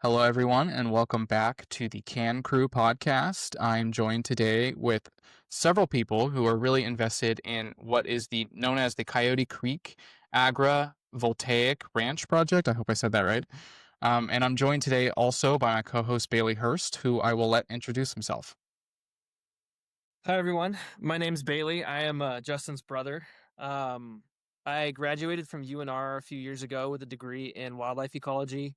Hello, everyone, and welcome back to the CANCrew podcast. I'm joined today with several people who are really invested in what is known as the Coyote Creek Agri-Voltaic Ranch Project. I hope I said that right. And I'm joined today also by my co-host Bailey Hurst, who I will let introduce himself. Hi, everyone. My name's Bailey. I am Justin's brother. I graduated from UNR a few years ago with a degree in wildlife ecology,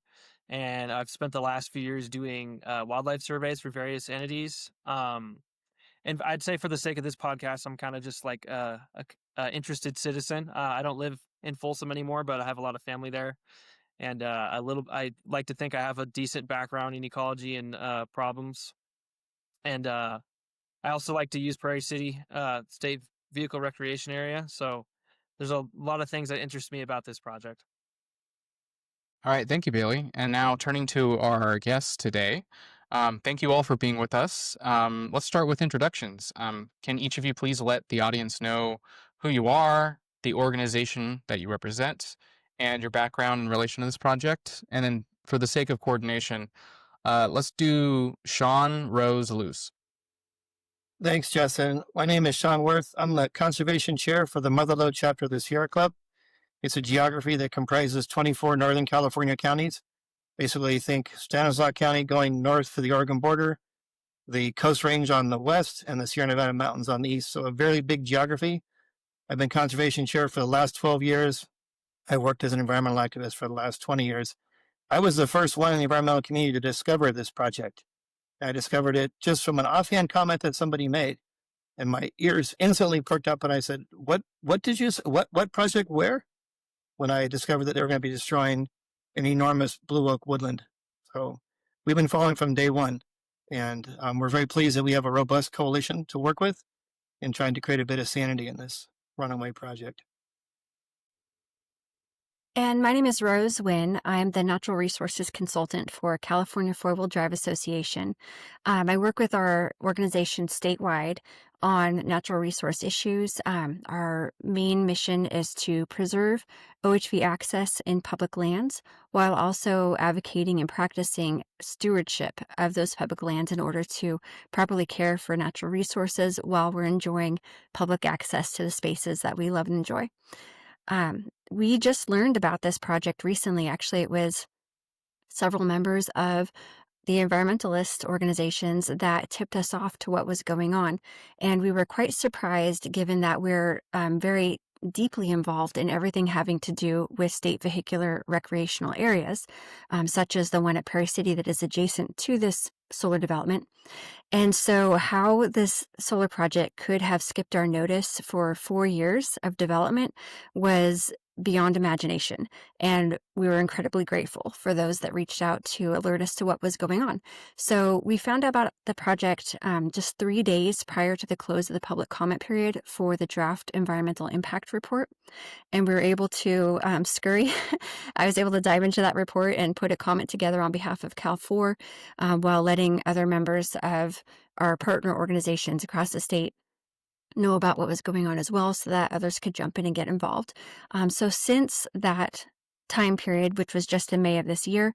and I've spent the last few years doing wildlife surveys for various entities. And I'd say for the sake of this podcast, I'm kind of just like a interested citizen. I don't live in Folsom anymore, but I have a lot of family there, and I like to think I have a decent background in ecology and problems. And I also like to use Prairie City State Vehicle Recreation Area. So there's a lot of things that interest me about this project. All right, thank you, Bailey. And now turning to our guests today. Thank you all for being with us. Let's start with introductions. Can each of you please let the audience know who you are, the organization that you represent, and your background in relation to this project? And then, for the sake of coordination, let's do Sean Rose Luce. Thanks, Justin. My name is Sean Wirth. I'm the Conservation Chair for the Motherlode chapter of the Sierra Club. It's a geography that comprises 24 Northern California counties. Basically, think Stanislaus County going north to the Oregon border, the Coast Range on the west, and the Sierra Nevada Mountains on the east. So a very big geography. I've been Conservation Chair for the last 12 years. I worked as an environmental activist for the last 20 years. I was the first one in the environmental community to discover this project. I discovered it just from an offhand comment that somebody made, and my ears instantly perked up. And I said, "What did you? What project? Where?" When I discovered that they were going to be destroying an enormous blue oak woodland. So we've been following from day one, and we're very pleased that we have a robust coalition to work with in trying to create a bit of sanity in this runaway project. And my name is Rose Winn. I'm the Natural Resources Consultant for California Four-Wheel Drive Association. I work with our organization statewide on natural resource issues. Our main mission is to preserve OHV access in public lands while also advocating and practicing stewardship of those public lands in order to properly care for natural resources while we're enjoying public access to the spaces that we love and enjoy. We just learned about this project recently. Actually, it was several members of the environmentalist organizations that tipped us off to what was going on. And we were quite surprised given that we're very deeply involved in everything having to do with state vehicular recreational areas, such as the one at Prairie City that is adjacent to this solar development. And so how this solar project could have skipped our notice for 4 years of development was beyond imagination. And we were incredibly grateful for those that reached out to alert us to what was going on. So we found out about the project just 3 days prior to the close of the public comment period for the draft environmental impact report. And we were able to scurry. I was able to dive into that report and put a comment together on behalf of Cal 4 while letting other members of our partner organizations across the state know about what was going on as well so that others could jump in and get involved. So since that time period, which was just in May of this year,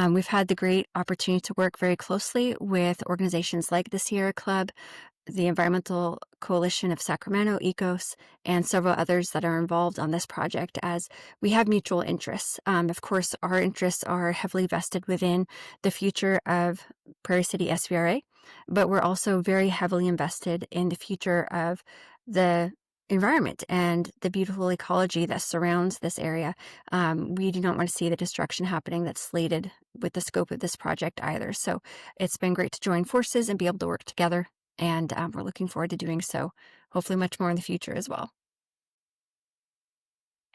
we've had the great opportunity to work very closely with organizations like the Sierra Club, the Environmental Coalition of Sacramento, ECOS, and several others that are involved on this project as we have mutual interests. Of course, our interests are heavily vested within the future of Prairie City SVRA, but we're also very heavily invested in the future of the environment and the beautiful ecology that surrounds this area. We do not want to see the destruction happening that's slated with the scope of this project either. So it's been great to join forces and be able to work together. And we're looking forward to doing so, hopefully much more in the future as well.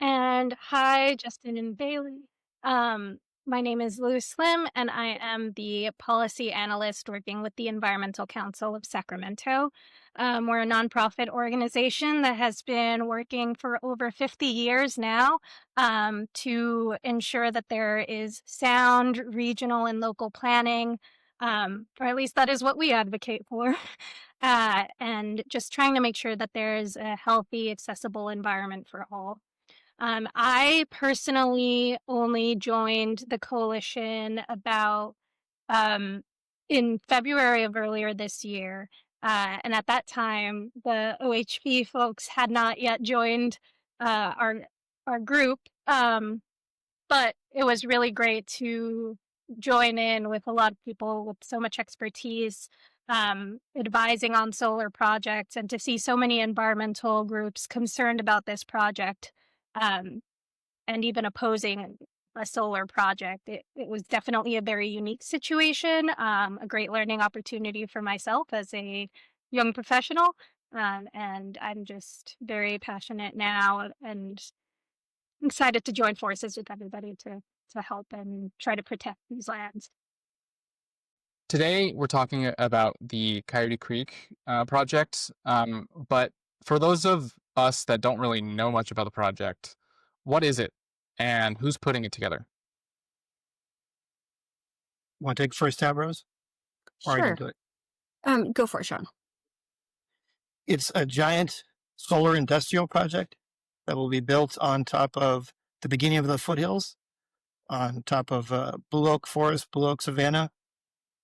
And hi, Justin and Bailey. My name is Lou Slim, and I am the policy analyst working with the Environmental Council of Sacramento. We're a nonprofit organization that has been working for over 50 years now to ensure that there is sound regional and local planning, or at least that is what we advocate for. And just trying to make sure that there is a healthy, accessible environment for all. I personally only joined the coalition about in February of earlier this year. And at that time, the OHP folks had not yet joined our group. But it was really great to join in with a lot of people with so much expertise, advising on solar projects, and to see so many environmental groups concerned about this project, um, and even opposing a solar project. It was definitely a very unique situation, a great learning opportunity for myself as a young professional. And I'm just very passionate now and excited to join forces with everybody to help and try to protect these lands. Today, we're talking about the Coyote Creek project. But for those of us that don't really know much about the project, what is it and who's putting it together? Want to take first tab, Rose? Or I can Sure. do it. Go for it, Sean. It's a giant solar industrial project that will be built on top of the beginning of the foothills, on top of Blue Oak Forest, Blue Oak Savanna.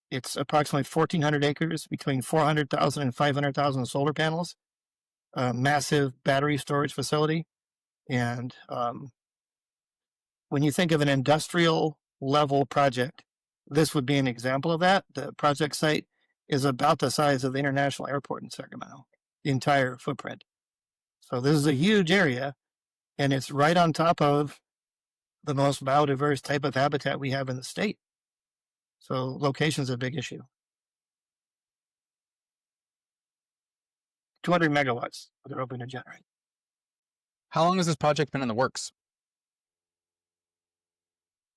It's approximately 1,400 acres, between 400,000 and 500,000 solar panels, a massive battery storage facility. And when you think of an industrial level project, this would be an example of that. The project site is about the size of the International Airport in Sacramento, the entire footprint. So this is a huge area, and it's right on top of the most biodiverse type of habitat we have in the state. So location is a big issue. 200 megawatts they're hoping to generate. How long has this project been in the works?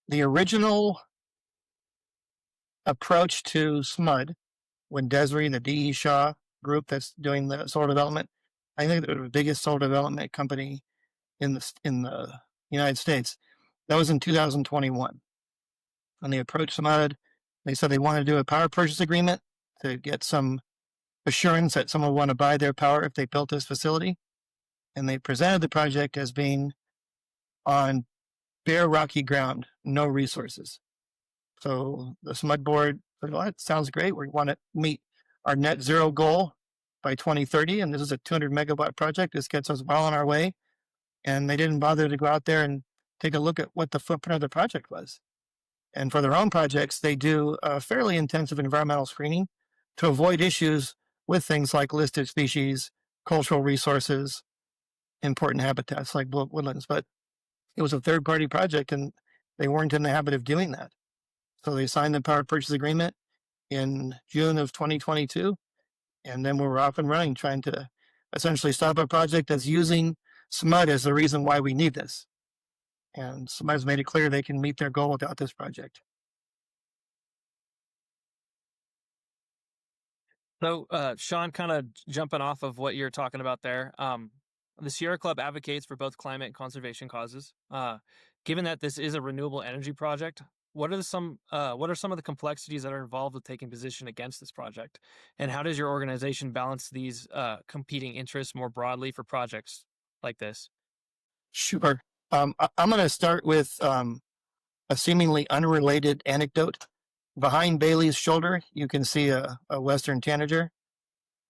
The original approach to SMUD, when Desiree, the D.E. Shaw group that's doing the solar development, I think they're the biggest solar development company in the United States. That was in 2021. When they approached SMUD, they said they wanted to do a power purchase agreement to get some assurance that someone would want to buy their power if they built this facility. And they presented the project as being on bare rocky ground, no resources. So the SMUD board said, well, that sounds great. We want to meet our net zero goal by 2030. And this is a 200 megawatt project. This gets us well on our way. And they didn't bother to go out there and take a look at what the footprint of the project was. And for their own projects, they do a fairly intensive environmental screening to avoid issues with things like listed species, cultural resources, important habitats like blue woodlands. But it was a third-party project, and they weren't in the habit of doing that. So they signed the power purchase agreement in June of 2022, and then we were off and running, trying to essentially stop a project that's using SMUD as the reason why we need this. And SMUD's made it clear they can meet their goal without this project. So, Sean, kind of jumping off of what you're talking about there, the Sierra Club advocates for both climate and conservation causes. Given that this is a renewable energy project, what are some of the complexities that are involved with taking position against this project, and how does your organization balance these competing interests more broadly for projects like this? Sure. I'm going to start with a seemingly unrelated anecdote. Behind Bailey's shoulder, you can see a western tanager.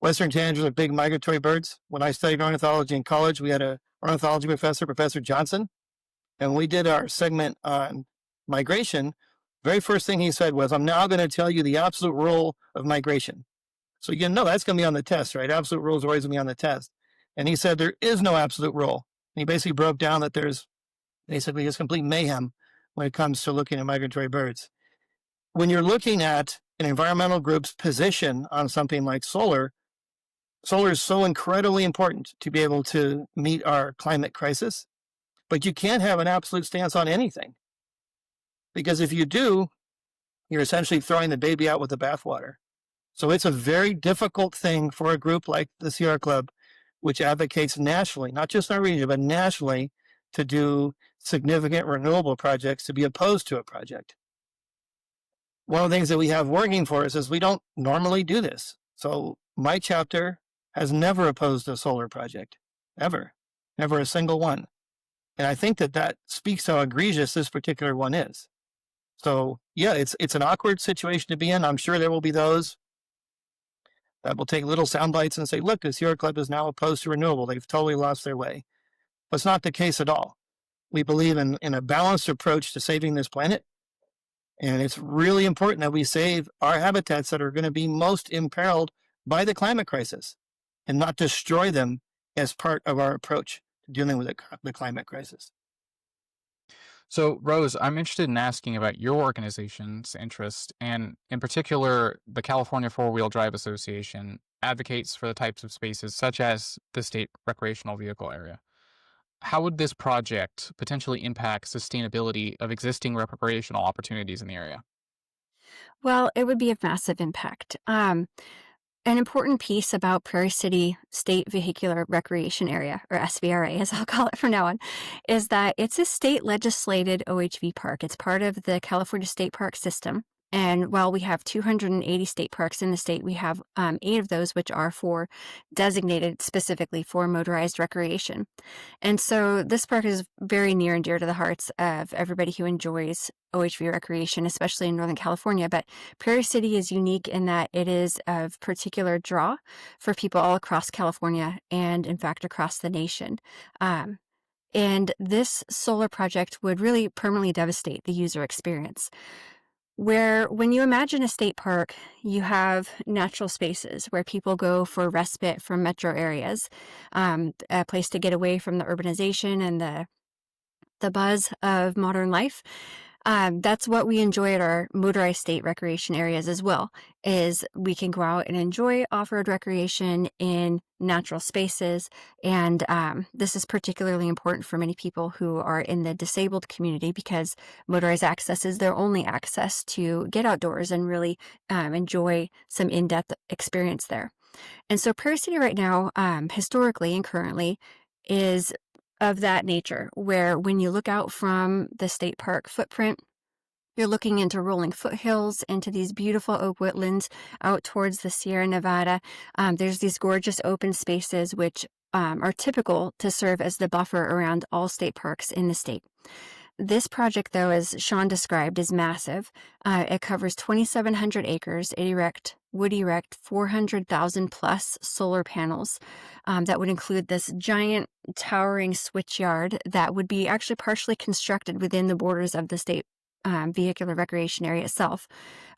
Western tanagers are big migratory birds. When I studied ornithology in college, we had a ornithology professor, Professor Johnson, and we did our segment on migration. Very first thing he said was, I'm now going to tell you the absolute rule of migration. So you know that's going to be on the test, right? Absolute rules are always going to be on the test. And he said there is no absolute rule. And he basically broke down that there's basically just complete mayhem when it comes to looking at migratory birds. When you're looking at an environmental group's position on something like solar is so incredibly important to be able to meet our climate crisis, but you can't have an absolute stance on anything. Because if you do, you're essentially throwing the baby out with the bathwater. So it's a very difficult thing for a group like the Sierra Club, which advocates nationally, not just in our region, but nationally, to do significant renewable projects, to be opposed to a project. One of the things that we have working for us is we don't normally do this. So my chapter has never opposed a solar project, ever, never a single one. And I think that speaks how egregious this particular one is. So yeah, it's an awkward situation to be in. I'm sure there will be those that will take little sound bites and say, look, the Sierra Club is now opposed to renewable. They've totally lost their way. But it's not the case at all. We believe in a balanced approach to saving this planet. And it's really important that we save our habitats that are going to be most imperiled by the climate crisis and not destroy them as part of our approach to dealing with the climate crisis. So, Rose, I'm interested in asking about your organization's interest, and in particular, the California Four-Wheel Drive Association advocates for the types of spaces such as the state recreational vehicle area. How would this project potentially impact sustainability of existing recreational opportunities in the area? Well, it would be a massive impact. An important piece about Prairie City State Vehicular Recreation Area, or SVRA as I'll call it from now on, is that it's a state legislated OHV park. It's part of the California State Park system. And while we have 280 state parks in the state, we have 8 of those which are designated specifically for motorized recreation. And so this park is very near and dear to the hearts of everybody who enjoys OHV recreation, especially in Northern California. But Prairie City is unique in that it is of particular draw for people all across California and, in fact, across the nation. And this solar project would really permanently devastate the user experience. Where when you imagine a state park, you have natural spaces where people go for respite from metro areas, a place to get away from the urbanization and the buzz of modern life. That's what we enjoy at our motorized state recreation areas as well, is we can go out and enjoy off-road recreation in natural spaces. And this is particularly important for many people who are in the disabled community because motorized access is their only access to get outdoors and really enjoy some in-depth experience there. And so Prairie City right now, historically and currently, is of that nature, where when you look out from the state park footprint, you're looking into rolling foothills, into these beautiful oak woodlands out towards the Sierra Nevada. There's these gorgeous open spaces which are typical to serve as the buffer around all state parks in the state. This project, though, as Sean described, is massive. It covers 2,700 acres. It would erect 400,000 plus solar panels that would include this giant towering switchyard that would be actually partially constructed within the borders of the state vehicular recreation area itself,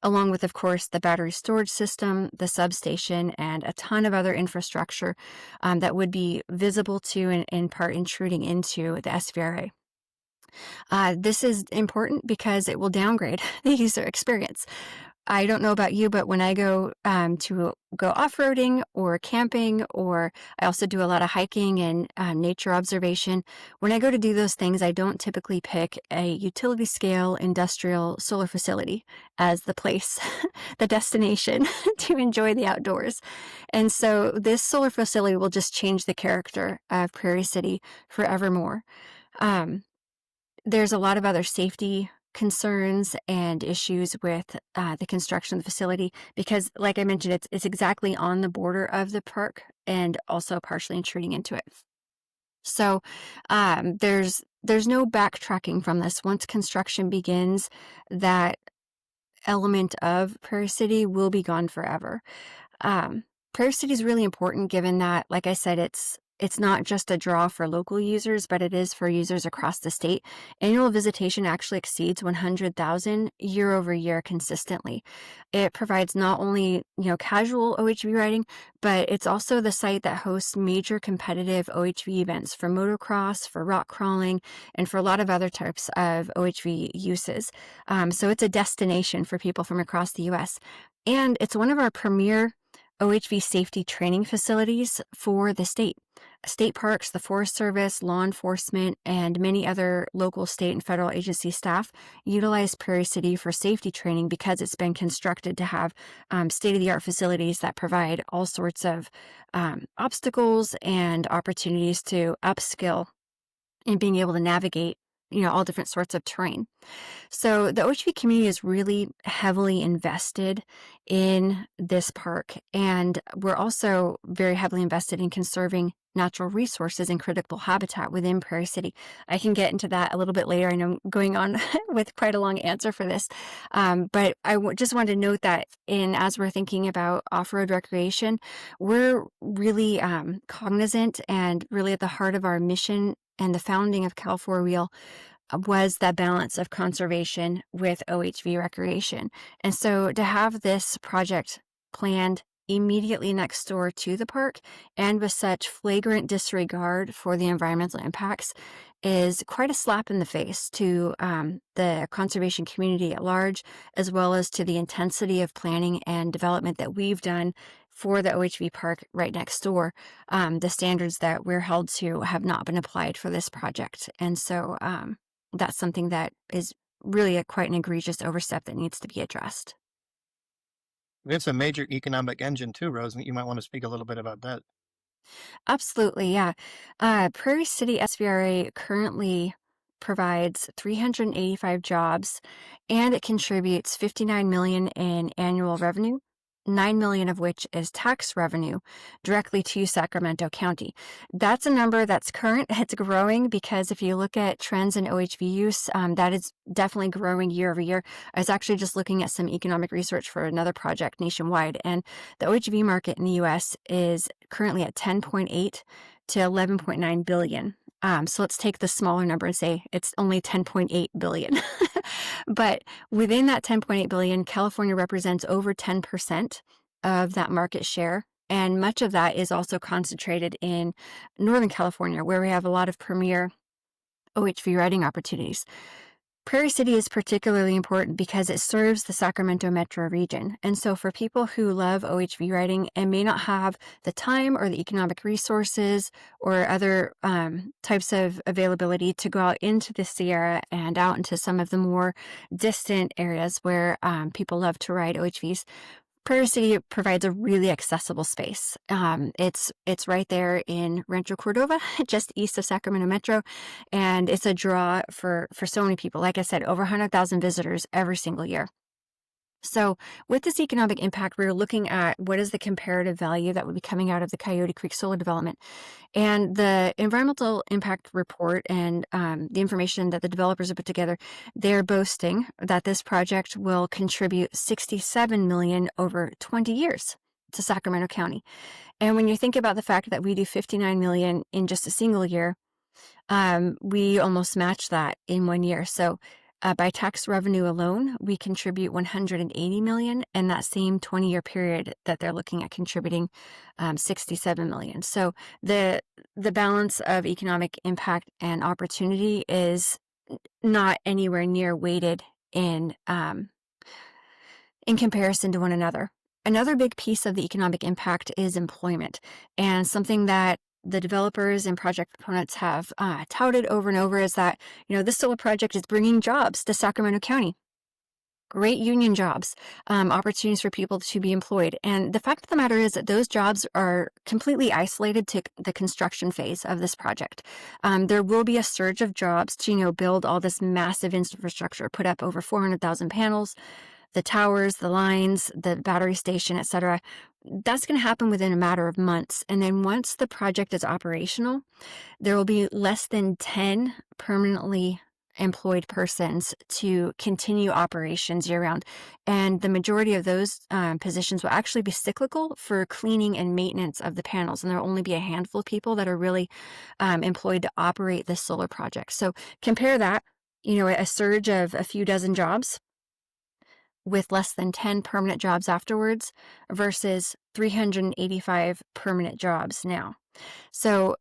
along with, of course, the battery storage system, the substation, and a ton of other infrastructure that would be visible to and in part intruding into the SVRA. This is important because it will downgrade the user experience. I don't know about you, but when I go off-roading or camping, or I also do a lot of hiking and nature observation, when I go to do those things, I don't typically pick a utility scale industrial solar facility as the place, the destination to enjoy the outdoors. And so this solar facility will just change the character of Prairie City forevermore. There's a lot of other safety concerns and issues with the construction of the facility because, like I mentioned, it's exactly on the border of the park and also partially intruding into it. So there's no backtracking from this. Once construction begins, that element of Prairie City will be gone forever. Prairie City is really important given that, like I said, it's not just a draw for local users, but it is for users across the state. Annual visitation actually exceeds 100,000 year over year consistently. It provides not only, casual OHV riding, but it's also the site that hosts major competitive OHV events for motocross, for rock crawling, and for a lot of other types of OHV uses. So it's a destination for people from across the U.S. And it's one of our premier OHV safety training facilities for the state. State parks, the Forest Service, law enforcement, and many other local, state, and federal agency staff utilize Prairie City for safety training because it's been constructed to have state-of-the-art facilities that provide all sorts of obstacles and opportunities to upskill in being able to navigate all different sorts of terrain. So the OHV community is really heavily invested in this park, and we're also very heavily invested in conserving natural resources and critical habitat within Prairie City. I can get into that a little bit later. I know I'm going on with quite a long answer for this, but just wanted to note that as we're thinking about off-road recreation, we're really cognizant, and really at the heart of our mission and the founding of Cal 4-Wheel was that balance of conservation with OHV recreation. And so to have this project planned immediately next door to the park and with such flagrant disregard for the environmental impacts is quite a slap in the face to the conservation community at large, as well as to the intensity of planning and development that we've done for the OHV park right next door. The standards that we're held to have not been applied for this project. And so that's something that is really quite an egregious overstep that needs to be addressed. It's a major economic engine too, Rose. You might want to speak a little bit about that. Absolutely, yeah. Prairie City SVRA currently provides 385 jobs, and it contributes 59 million in annual revenue, 9 million of which is tax revenue directly to Sacramento County. That's a number that's current. It's growing because if you look at trends in OHV use, that is definitely growing year over year. I was actually just looking at some economic research for another project nationwide, and the OHV market in the US is currently at 10.8 to 11.9 billion. So let's take the smaller number and say it's only 10.8 billion. But within that 10.8 billion, California represents over 10% of that market share. And much of that is also concentrated in Northern California, where we have a lot of premier OHV riding opportunities. Prairie City is particularly important because it serves the Sacramento metro region. And so for people who love OHV riding and may not have the time or the economic resources or other types of availability to go out into the Sierra and out into some of the more distant areas where people love to ride OHVs, Prairie City provides a really accessible space. It's right there in Rancho Cordova, just east of Sacramento Metro, and it's a draw for so many people. Like I said, over 100,000 visitors every single year. So with this economic impact, we're looking at what is the comparative value that would be coming out of the Coyote Creek solar development. And the environmental impact report and the information that the developers have put together, they're boasting that this project will contribute $67 million over 20 years to Sacramento County. And when you think about the fact that we do $59 million in just a single year, we almost match that in 1 year. So by tax revenue alone, we contribute $180 million, and that same 20-year period that they're looking at contributing $67 million. So the balance of economic impact and opportunity is not anywhere near weighted in comparison to one another. Another big piece of the economic impact is employment, and something that the developers and project proponents have touted over and over is that, this solar project is bringing jobs to Sacramento County. Great union jobs, opportunities for people to be employed. And the fact of the matter is that those jobs are completely isolated to the construction phase of this project. There will be a surge of jobs to, build all this massive infrastructure, put up over 400,000 panels, the towers, the lines, the battery station, etc. That's going to happen within a matter of months. And then once the project is operational, there will be less than 10 permanently employed persons to continue operations year-round. And the majority of those positions will actually be cyclical for cleaning and maintenance of the panels. And there will only be a handful of people that are really employed to operate this solar project. So compare that, a surge of a few dozen jobs with less than 10 permanent jobs afterwards versus 385 permanent jobs now. So,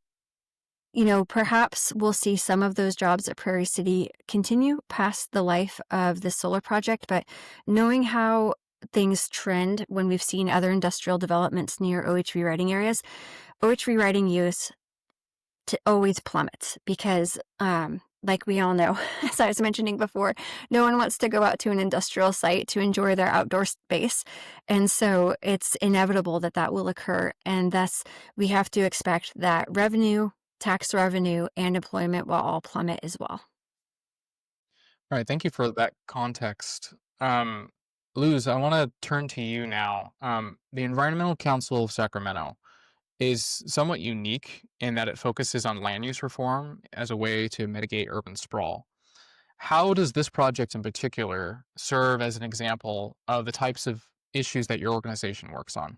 perhaps we'll see some of those jobs at Prairie City continue past the life of the solar project, but knowing how things trend when we've seen other industrial developments near OHV riding areas, OHV riding use always plummets because, like we all know, as I was mentioning before, no one wants to go out to an industrial site to enjoy their outdoor space. And so it's inevitable that will occur. And thus, we have to expect that revenue, tax revenue, and employment will all plummet as well. All right, thank you for that context. Luz, I want to turn to you now. The Environmental Council of Sacramento, is somewhat unique in that it focuses on land use reform as a way to mitigate urban sprawl. How does this project in particular serve as an example of the types of issues that your organization works on?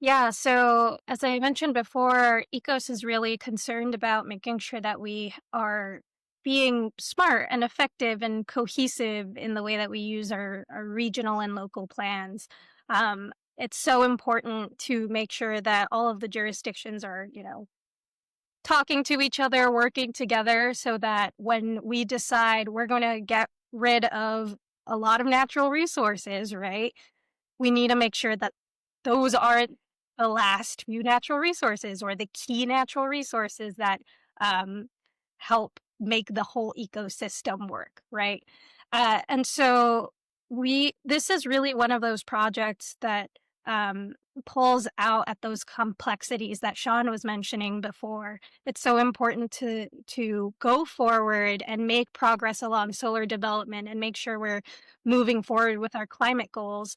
Yeah, so as I mentioned before, ECOS is really concerned about making sure that we are being smart and effective and cohesive in the way that we use our regional and local plans. It's so important to make sure that all of the jurisdictions are, talking to each other, working together so that when we decide we're going to get rid of a lot of natural resources, right? We need to make sure that those aren't the last few natural resources or the key natural resources that um, help make the whole ecosystem work, right? And so this is really one of those projects that um, pulls out at those complexities that Sean was mentioning before. It's so important to go forward and make progress along solar development and make sure we're moving forward with our climate goals,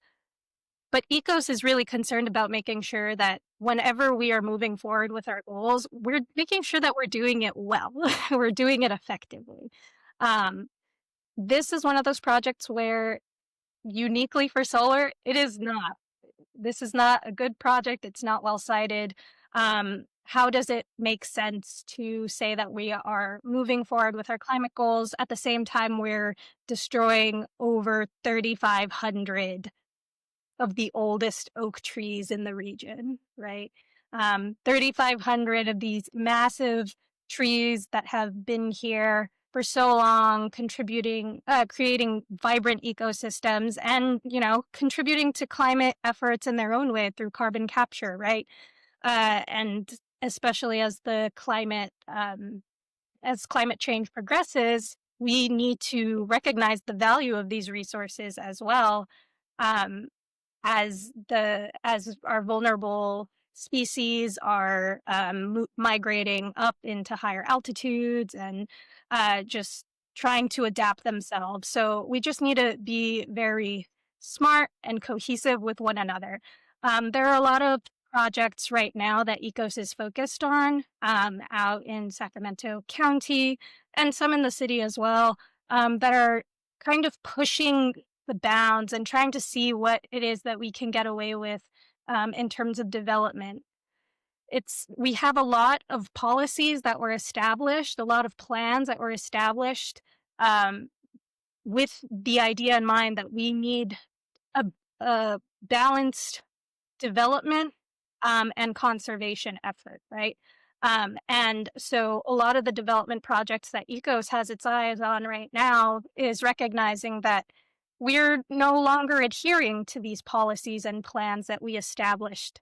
but ECOS is really concerned about making sure that whenever we are moving forward with our goals, we're making sure that we're doing it well, we're doing it effectively. Um, this is one of those projects where, uniquely for solar, it is not. This is not a good project. It's not well cited. How does it make sense to say that we are moving forward with our climate goals at the same time we're destroying over 3,500 of the oldest oak trees in the region, right? 3,500 of these massive trees that have been here for so long, contributing, creating vibrant ecosystems, and contributing to climate efforts in their own way through carbon capture, right? And especially as climate change progresses, we need to recognize the value of these resources as well. Um, as our vulnerable species are migrating up into higher altitudes and just trying to adapt themselves. So we just need to be very smart and cohesive with one another. There are a lot of projects right now that ECOS is focused on out in Sacramento County and some in the city as well, that are kind of pushing the bounds and trying to see what it is that we can get away with in terms of development. We have a lot of policies that were established, a lot of plans that were established um, with the idea in mind that we need a, a balanced development and conservation effort, right? And so a lot of the development projects that ECOS has its eyes on right now is recognizing that we're no longer adhering to these policies and plans that we established.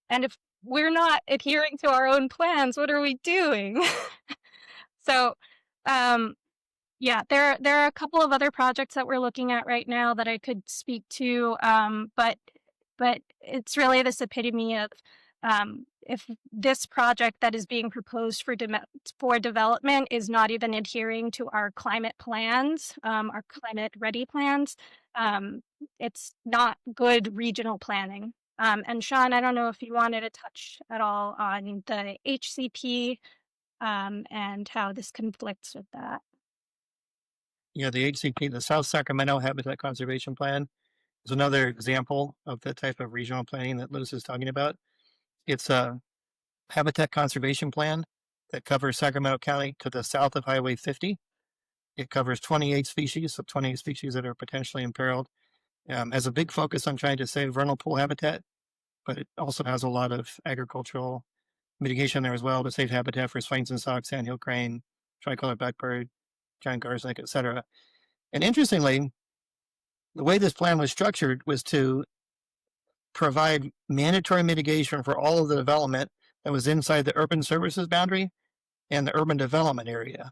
And if we're not adhering to our own plans, what are we doing? So, um, yeah, there are a couple of other projects that we're looking at right now that I could speak to, but it's really this epitome of if this project that is being proposed for development is not even adhering to our climate plans, our climate ready plans, um, it's not good regional planning. And Sean, I don't know if you wanted to touch at all on the HCP and how this conflicts with that. Yeah, the HCP, the South Sacramento Habitat Conservation Plan, is another example of the type of regional planning that Lewis is talking about. It's a habitat conservation plan that covers Sacramento County to the south of Highway 50. It covers 28 species, so 28 species that are potentially imperiled. Has a big focus on trying to save vernal pool habitat, but it also has a lot of agricultural mitigation there as well to save habitat for swings and socks, sandhill crane, tricolor blackbird, giant garzneck, etc. And interestingly, the way this plan was structured was to provide mandatory mitigation for all of the development that was inside the urban services boundary and the urban development area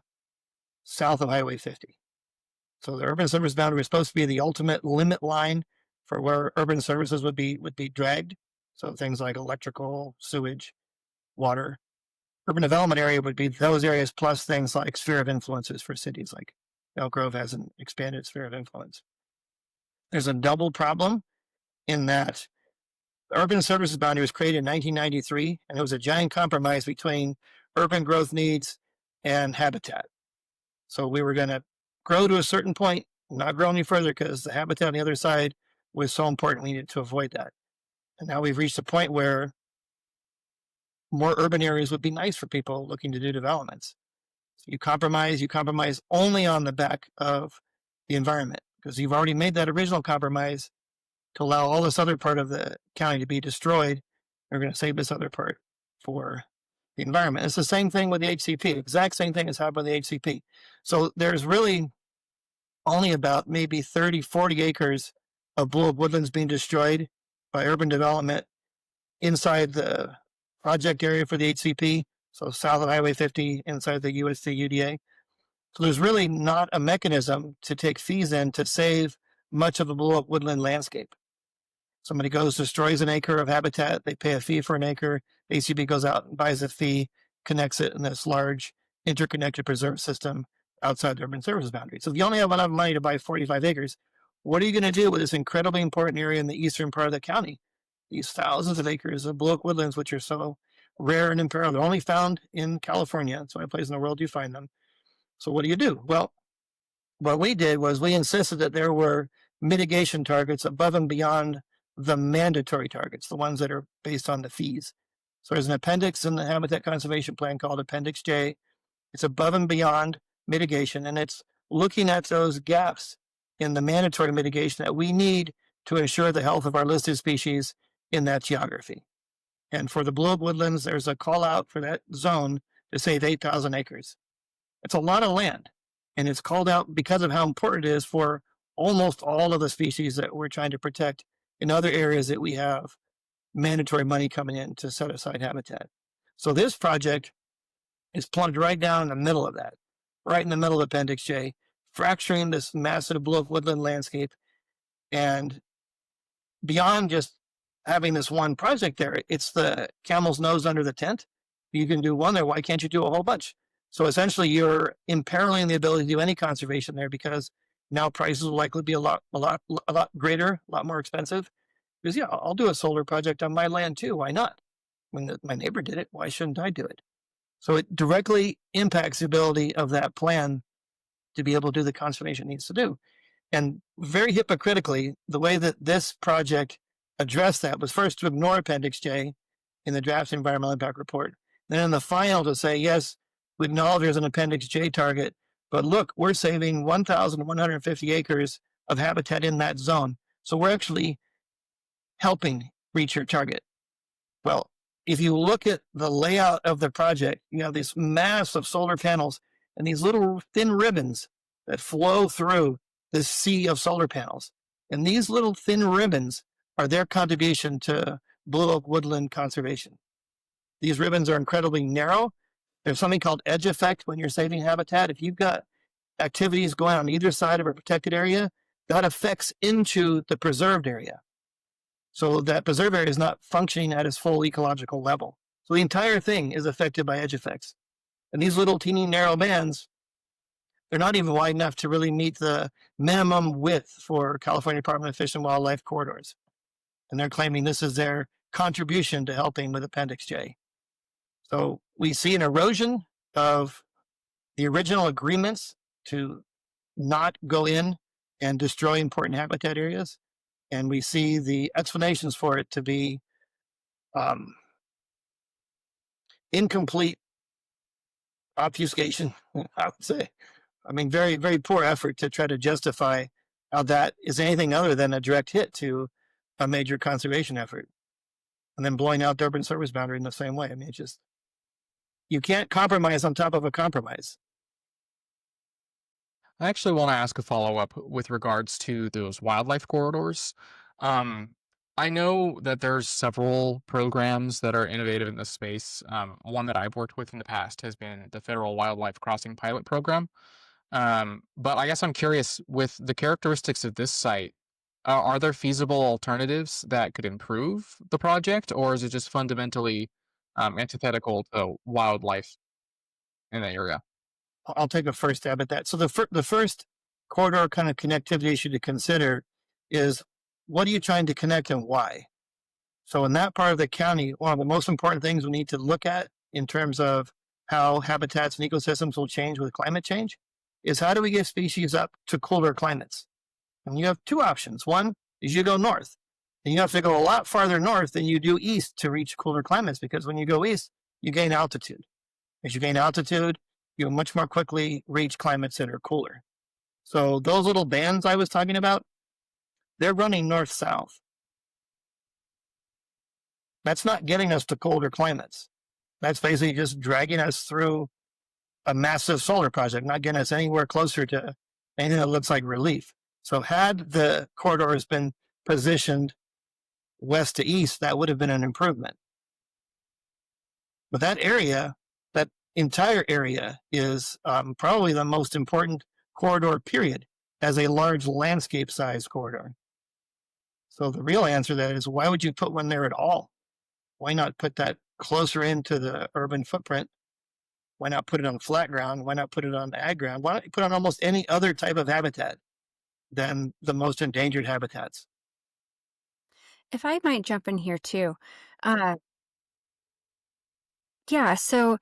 south of Highway 50. So the urban service boundary was supposed to be the ultimate limit line for where urban services would be dragged. So things like electrical, sewage, water. Urban development area would be those areas plus things like sphere of influences for cities, like Elk Grove has an expanded sphere of influence. There's a double problem in that The urban services boundary was created in 1993, and it was a giant compromise between urban growth needs and habitat. So we were going to grow to a certain point, not grow any further because the habitat on the other side was so important. We needed to avoid that. And now we've reached a point where more urban areas would be nice for people looking to do developments. So you compromise only on the back of the environment because you've already made that original compromise to allow all this other part of the county to be destroyed. They're going to save this other part for the environment. It's the same thing with the HCP, exact same thing has happened with the HCP. So there's really only about maybe 30, 40 acres of blue woodlands being destroyed by urban development inside the project area for the HCP. So south of Highway 50, inside the USC UDA. So there's really not a mechanism to take fees in to save much of the blue woodland landscape. Somebody goes, destroys an acre of habitat, they pay a fee for an acre, the HCP goes out and buys a fee, connects it in this large interconnected preserve system outside the urban services boundary. So if you only have enough money to buy 45 acres, what are you going to do with this incredibly important area in the eastern part of the county? These thousands of acres of blue oak woodlands, which are so rare and imperiled, they're only found in California. That's the only place in the world you find them. So what do? Well, what we did was we insisted that there were mitigation targets above and beyond the mandatory targets, the ones that are based on the fees. So there's an appendix in the Habitat Conservation Plan called Appendix J. It's above and beyond mitigation, and it's looking at those gaps in the mandatory mitigation that we need to ensure the health of our listed species in that geography. And for the blue oak woodlands, there's a call out for that zone to save 8,000 acres. It's a lot of land, and it's called out because of how important it is for almost all of the species that we're trying to protect in other areas that we have mandatory money coming in to set aside habitat. So this project is plugged right down in the middle of that, right in the middle of Appendix J, fracturing this massive blue oak woodland landscape. And beyond just having this one project there, it's the camel's nose under the tent. You can do one there. Why can't you do a whole bunch? So essentially, you're imperiling the ability to do any conservation there because now prices will likely be a lot greater, a lot more expensive. Because yeah, I'll do a solar project on my land too. Why not? When my neighbor did it, why shouldn't I do it? So it directly impacts the ability of that plan to be able to do the conservation it needs to do. And very hypocritically, the way that this project addressed that was first to ignore Appendix J in the draft environmental impact report. Then in the final to say, yes, we acknowledge there's an Appendix J target, but look, we're saving 1,150 acres of habitat in that zone. So we're actually helping reach your target. Well, if you look at the layout of the project, you have this mass of solar panels and these little thin ribbons that flow through this sea of solar panels. And these little thin ribbons are their contribution to blue oak woodland conservation. These ribbons are incredibly narrow. There's something called edge effect when you're saving habitat. If you've got activities going on either side of a protected area, that affects into the preserved area. So that preserved area is not functioning at its full ecological level. So the entire thing is affected by edge effects. And these little teeny narrow bands, they're not even wide enough to really meet the minimum width for California Department of Fish and Wildlife corridors. And they're claiming this is their contribution to helping with Appendix J. So we see an erosion of the original agreements to not go in and destroy important habitat areas. And we see the explanations for it to be incomplete obfuscation, I would say. I mean, very, very poor effort to try to justify how that is anything other than a direct hit to a major conservation effort. And then blowing out the urban service boundary in the same way. I mean, it's just, you can't compromise on top of a compromise. I actually want to ask a follow-up with regards to those wildlife corridors. I know that there's several programs that are innovative in this space. One that I've worked with in the past has been the Federal Wildlife Crossing Pilot Program. But I guess I'm curious, with the characteristics of this site, are there feasible alternatives that could improve the project, or is it just fundamentally antithetical to wildlife in that area? I'll take a first stab at that. So the first corridor kind of connectivity issue to consider is, what are you trying to connect and why? So in that part of the county, one of the most important things we need to look at in terms of how habitats and ecosystems will change with climate change is how do we get species up to colder climates? And you have two options. One is you go north, and you have to go a lot farther north than you do east to reach cooler climates, because when you go east, you gain altitude. As you gain altitude, you'll much more quickly reach climates that are cooler. So those little bands I was talking about, they're running north-south. That's not getting us to colder climates. That's basically just dragging us through a massive solar project, not getting us anywhere closer to anything that looks like relief. So had the corridors been positioned west to east, that would have been an improvement. But that area, that entire area, is probably the most important corridor, period, as a large landscape size corridor. So the real answer to that is, why would you put one there at all? Why not put that closer into the urban footprint? Why not put it on flat ground? Why not put it on ag ground? Why not put it on almost any other type of habitat than the most endangered habitats? If I might jump in here too. Uh, yeah, so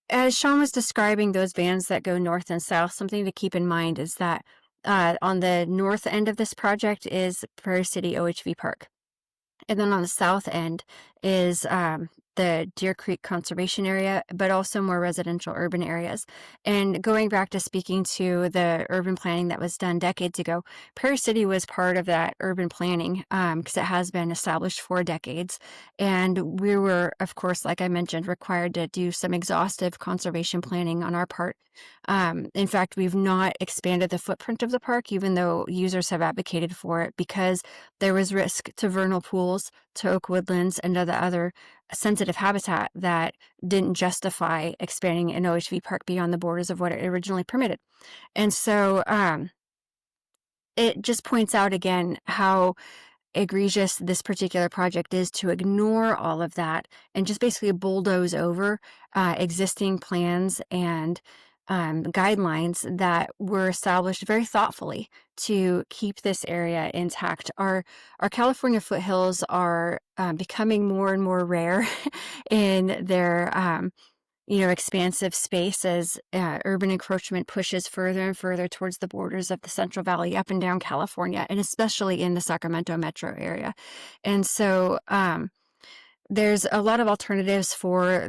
as Sean was describing those bands that go north and south, something to keep in mind is that on the north end of this project is Prairie City OHV Park. And then on the south end is the Deer Creek Conservation Area, but also more residential urban areas. And going back to speaking to the urban planning that was done decades ago, Prairie City was part of that urban planning because it has been established for decades. And we were, of course, like I mentioned, required to do some exhaustive conservation planning on our part. In fact, we've not expanded the footprint of the park, even though users have advocated for it, because there was risk to vernal pools, to oak woodlands, and to the other sensitive habitat that didn't justify expanding an OHV park beyond the borders of what it originally permitted. And so it just points out again how egregious this particular project is to ignore all of that and just basically bulldoze over existing plans and guidelines that were established very thoughtfully to keep this area intact. Our California foothills are becoming more and more rare in their expansive space as urban encroachment pushes further and further towards the borders of the Central Valley up and down California, and especially in the Sacramento metro area. And so there's a lot of alternatives for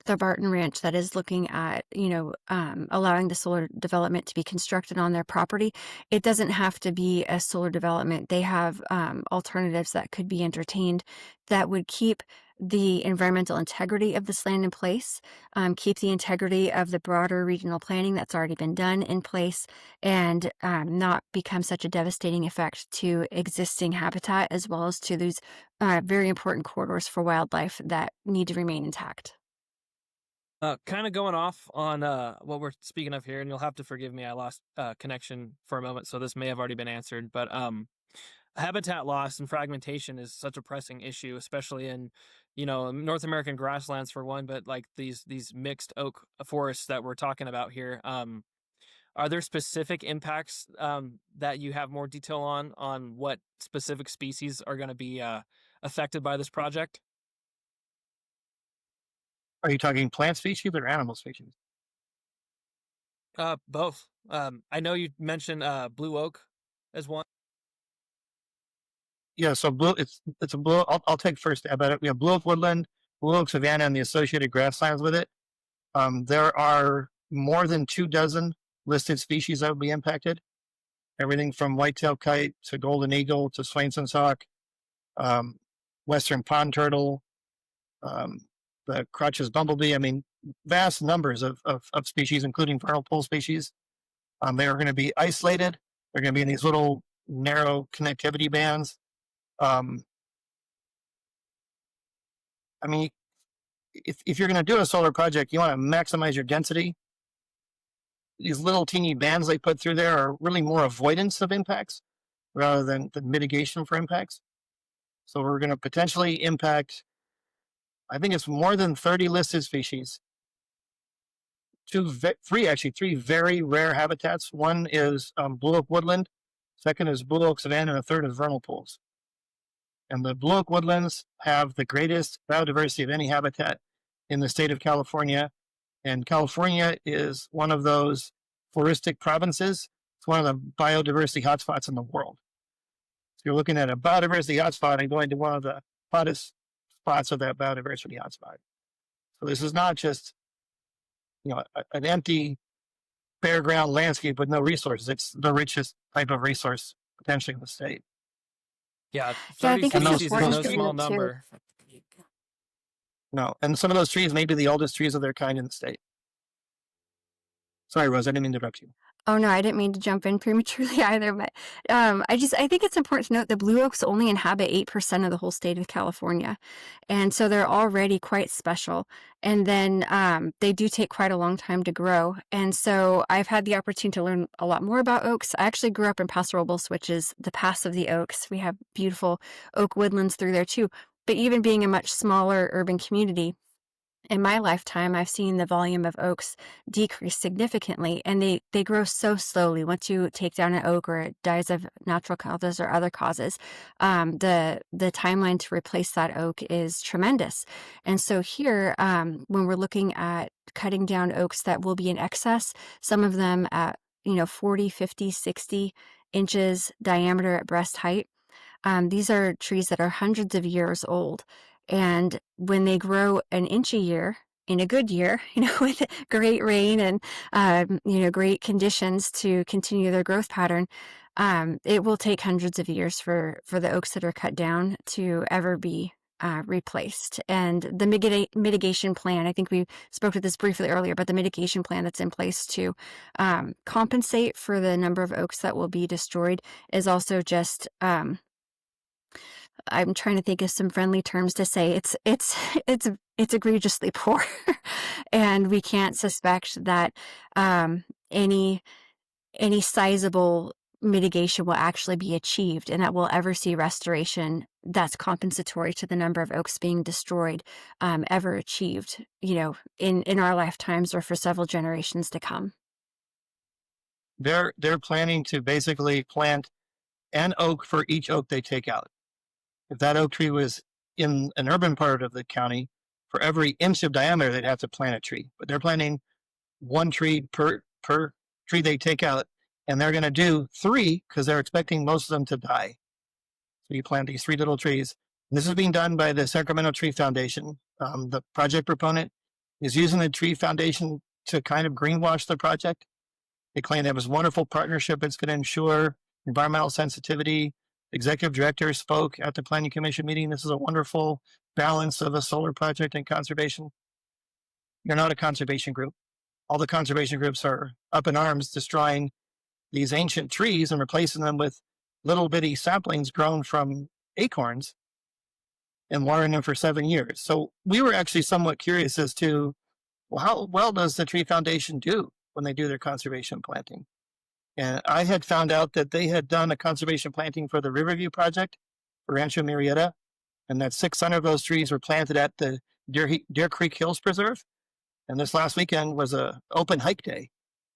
the Barton Ranch that is looking at, allowing the solar development to be constructed on their property. It doesn't have to be a solar development. They have alternatives that could be entertained that would keep the environmental integrity of this land in place, keep the integrity of the broader regional planning that's already been done in place, and not become such a devastating effect to existing habitat, as well as to these very important corridors for wildlife that need to remain intact. Kind of going off on what we're speaking of here, and you'll have to forgive me, I lost connection for a moment, so this may have already been answered, but habitat loss and fragmentation is such a pressing issue, especially in, North American grasslands for one, but like these mixed oak forests that we're talking about here. Are there specific impacts that you have more detail on what specific species are going to be affected by this project? Are you talking plant species or animal species? Both. I know you mentioned blue oak as one. Yeah, so it's a blue. I'll take first stab at it. We have blue oak woodland, blue oak savanna, and the associated grasslands with it. There are more than 24 listed species that will be impacted. Everything from whitetail kite to golden eagle to Swainson's hawk, western pond turtle, the Crotch's bumblebee. I mean, vast numbers of species, including vernal pool species. They are going to be isolated. They're going to be in these little narrow connectivity bands. I mean, if you're going to do a solar project, you want to maximize your density. These little teeny bands they put through there are really more avoidance of impacts rather than the mitigation for impacts. So we're going to potentially impact, I think it's more than 30 listed species. Three very rare habitats. One is blue oak woodland, second is blue oak savanna, and the third is vernal pools. And the blue oak woodlands have the greatest biodiversity of any habitat in the state of California. And California is one of those forestic provinces. It's one of the biodiversity hotspots in the world. So you're looking at a biodiversity hotspot and going to one of the hottest spots of that biodiversity hotspot. So this is not just, an empty bare ground landscape with no resources. It's the richest type of resource potentially in the state. Yeah, Yeah, I 30 think it's species is important no to small note, too. number. No, and some of those trees may be the oldest trees of their kind in the state. Sorry, Rose, I didn't mean to interrupt you. Oh no, I didn't mean to jump in prematurely either, but I think it's important to note that blue oaks only inhabit 8% of the whole state of California, and so they're already quite special. And then they do take quite a long time to grow, and so I've had the opportunity to learn a lot more about oaks. I actually grew up in Paso Robles, which is the Pass of the Oaks. We have beautiful oak woodlands through there too. But even being a much smaller urban community, in my lifetime, I've seen the volume of oaks decrease significantly, and they grow so slowly. Once you take down an oak or it dies of natural causes or other causes, the timeline to replace that oak is tremendous. And so here, when we're looking at cutting down oaks that will be in excess, some of them at 40, 50, 60 inches diameter at breast height. These are trees that are hundreds of years old. And when they grow an inch a year, in a good year, with great rain and, great conditions to continue their growth pattern, it will take hundreds of years for the oaks that are cut down to ever be replaced. And the mitigation plan, I think we spoke to this briefly earlier, but the mitigation plan that's in place to compensate for the number of oaks that will be destroyed is also just... I'm trying to think of some friendly terms to say it's egregiously poor, and we can't suspect that any sizable mitigation will actually be achieved, and that we'll ever see restoration that's compensatory to the number of oaks being destroyed ever achieved, in our lifetimes or for several generations to come. They're planning to basically plant an oak for each oak they take out. If that oak tree was in an urban part of the county, for every inch of diameter, they'd have to plant a tree. But they're planting one tree per tree they take out, and they're going to do 3 because they're expecting most of them to die. So you plant these 3 little trees. And this is being done by the Sacramento Tree Foundation. The project proponent is using the Tree Foundation to kind of greenwash the project. They claim they have this wonderful partnership that's going to ensure environmental sensitivity. Executive director spoke at the planning commission meeting. This is a wonderful balance of a solar project and conservation. You're not a conservation group. All the conservation groups are up in arms destroying these ancient trees and replacing them with little bitty saplings grown from acorns and watering them for 7 years. So we were actually somewhat curious as to, well, how well does the Tree Foundation do when they do their conservation planting? And I had found out that they had done a conservation planting for the Riverview project for Rancho Murrieta, and that 600 of those trees were planted at the Deer Creek Hills Preserve. And this last weekend was a open hike day.